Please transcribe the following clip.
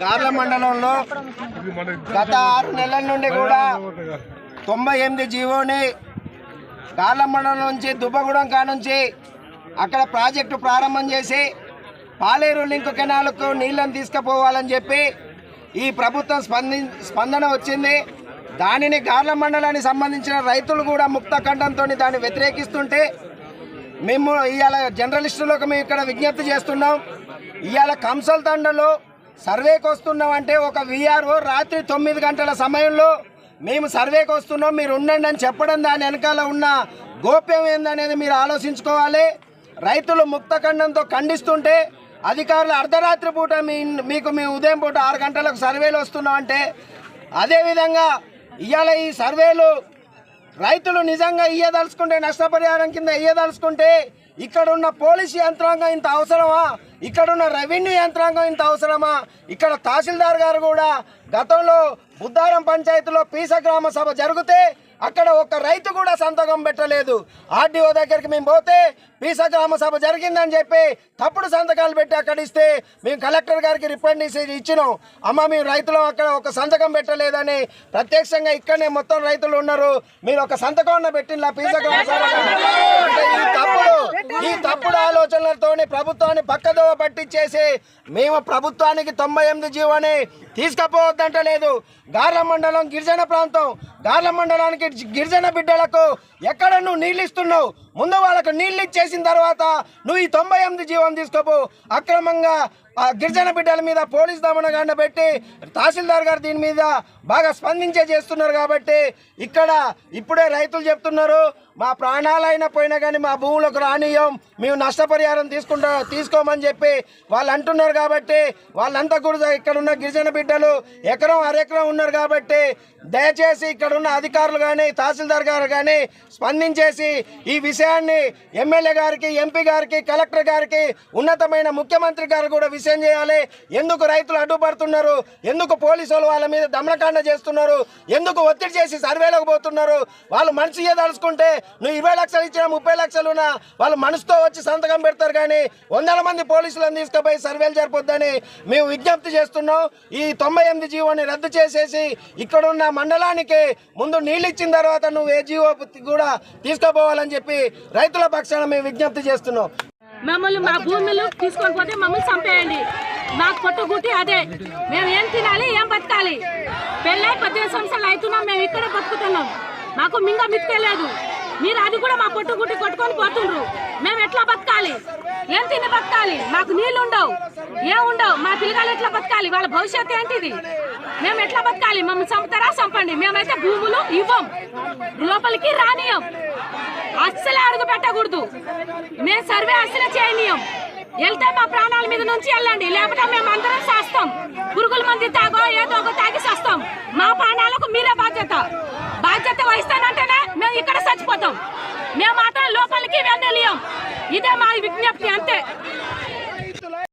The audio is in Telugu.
గార్ల మండలంలో గత 6 నెలల నుండి కూడా 98 జీవోని గార్ల మండలం నుంచి దుబ్బగూడెం కానుంచి అక్కడ ప్రాజెక్టు ప్రారంభం చేసి పాలేరు లింక్ కెనాల్కు నీళ్లను తీసుకుపోవాలని చెప్పి ఈ ప్రభుత్వం స్పందన వచ్చింది. దానిని గార్ల మండలానికి సంబంధించిన రైతులు కూడా ముక్త కంఠంతో దాన్ని వ్యతిరేకిస్తుంటే మేము ఇవాళ జర్నలిస్టులకు మేము ఇక్కడ విజ్ఞప్తి చేస్తున్నాం. ఇవాళ కంసల్ తండలో సర్వేకి వస్తున్నామంటే ఒక విఆర్ఓ రాత్రి 9 గంటల సమయంలో మేము సర్వేకి వస్తున్నాం మీరు ఉండండి అని చెప్పడం దాని వెనకాల ఉన్న గోప్యం ఏందనేది మీరు ఆలోచించుకోవాలి. రైతులు ముక్త ఖండంతో ఖండిస్తుంటే అధికారులు అర్ధరాత్రి పూట మీకు ఉదయం పూట 6 గంటలకు సర్వేలు వస్తున్నామంటే అదేవిధంగా ఇవాళ ఈ సర్వేలు రైతులు నిజంగా ఇయ్యదలుచుకుంటే నష్టపరిహారం కింద ఇయ్యదలుచుకుంటే ఇక్కడున్న పోలీసు యంత్రాంగం ఇంత అవసరమా? ఇక్కడున్న రెవెన్యూ యంత్రాంగం ఇంత అవసరమా? ఇక్కడ తహసీల్దార్ గారు కూడా గతంలో బుద్ధారం పంచాయతీలో పీస గ్రామ సభ జరిగితే అక్కడ ఒక రైతు కూడా సంతకం పెట్టలేదు. ఆర్డీఓ దగ్గరికి మేము పోతే పీస గ్రామ సభ జరిగిందని చెప్పి తప్పుడు సంతకాలు పెట్టి అక్కడ ఇస్తే మేము కలెక్టర్ గారికి రిప్రజెంటేషన్ ఇచ్చినాం. అమ్మ మేము రైతులు అక్కడ ఒక సంతకం పెట్టలేదని ప్రత్యక్షంగా ఇక్కడనే మొత్తం రైతులు ఉన్నారు, మీరు ఒక సంతకం పెట్టిన పీస గ్రామ సభ. ఈ తప్పుడు ఆలోచనలతోని ప్రభుత్వాన్ని పక్కదోవ పట్టించేసి మేము ప్రభుత్వానికి 98 జీవోని తీసుకపోవద్దంటలేదు. గార్ల మండలం గిరిజన ప్రాంతం, గార్ల మండలానికి గిరిజన బిడ్డలకు ఎక్కడ నువ్వు నీళ్ళు ఇస్తున్నావు? ముందు వాళ్ళకు నీళ్ళు ఇచ్చేసిన తర్వాత నువ్వు ఈ 98 జీవోని తీసుకోపో. అక్రమంగా గిరిజన బిడ్డల మీద పోలీస్ దమనకాండ పెట్టి తహసీల్దార్ గారు దీని మీద బాగా చేస్తున్నారు. కాబట్టి ఇక్కడ ఇప్పుడే రైతులు చెప్తున్నారు మా ప్రాణాలైనా పోయినా కానీ మా భూములకు రానియం, మేము నష్టపరిహారం తీసుకోమని చెప్పి వాళ్ళు అంటున్నారు. కాబట్టి వాళ్ళంతా కూడా ఇక్కడ ఉన్న గిరిజన బిడ్డలు ఎకరం అరెకరం ఉన్నారు. కాబట్టి దయచేసి ఇక్కడ ఉన్న అధికారులు కానీ తహసీల్దార్ గారు కానీ స్పందించేసి ఈ విషయాన్ని ఎమ్మెల్యే గారికి, ఎంపీ గారికి, కలెక్టర్ గారికి, ఉన్నతమైన ముఖ్యమంత్రి గారు కూడా విషయం చేయాలి. ఎందుకు రైతులు అడ్డుపడుతున్నారు? ఎందుకు పోలీసు వాళ్ళు వాళ్ళ మీద దమనకాండ చేస్తున్నారు? ఎందుకు ఒత్తిడి చేసి సర్వేలకు పోతున్నారు? వాళ్ళు మనిషి తలుచుకుంటే నువ్వు 20 లక్షలు ఇచ్చినా 30 లక్షలున్నా వాళ్ళు మనసుతో వచ్చి సంతకం పెడతారు. కానీ 100 మంది పోలీసులను తీసుకుపోయి సర్వేలు జరపొద్దని మేము విజ్ఞప్తి చేస్తున్నాం. ఈ 98 జీవోని రద్దు చేసేసి ఇక్కడున్న మండలానికి ముందు నీళ్ళు ఇచ్చిన తర్వాత నువ్వు ఏ జీవో కూడా తీసుకుపోవాలని చెప్పి రైతుల పక్షాన మేము విజ్ఞప్తి చేస్తున్నాం. మమ్మల్ని మా భూములు తీసుకొని పోతే మమ్మల్ని చంపేయండి. మాకు పొట్టుగుట్టి అదే, మేము ఏం తినాలి, ఏం బతకాలి? పెళ్ళై 18 సంవత్సరాలు అవుతున్నాం, మేము ఇక్కడ బతుకుతున్నాం. మాకు మింగ మిత్తులేదు. మీరు అది కూడా మా పొట్టుగుట్టి కొట్టుకొని పోతుండ్రు. మేము ఎట్లా బతకాలి? ఏం తిని బతకాలి? మాకు నీళ్ళు ఉండవు, ఏం ఉండవు. మా పిల్లగాలు ఎట్లా బతకాలి? వాళ్ళ భవిష్యత్తు ఏంటిది? మేము ఎట్లా బతకాలి? మమ్మల్ని చంపుతారా? చంపండి. మేమైతే భూములు ఇవ్వం, లోపలికి రానియం, అస్సలే అడుగు పెట్టకూడదు. మేము సర్వే అస్సలే చేయనీయం. వెళ్తే మా ప్రాణాల మీద నుంచి వెళ్ళండి, లేకపోతే మేము అందరం చేస్తాం. పురుగుల మంది తాగో ఏదో ఒక తాగి చేస్తాం. మా ప్రాణాలకు మీరే బాధ్యత వహిస్తానంటేనే మేము ఇక్కడ చచ్చిపోతాం. మేము మాత్రం లోపలికి వెళ్ళలేం. ఇదే మా విజ్ఞప్తి, అంతే.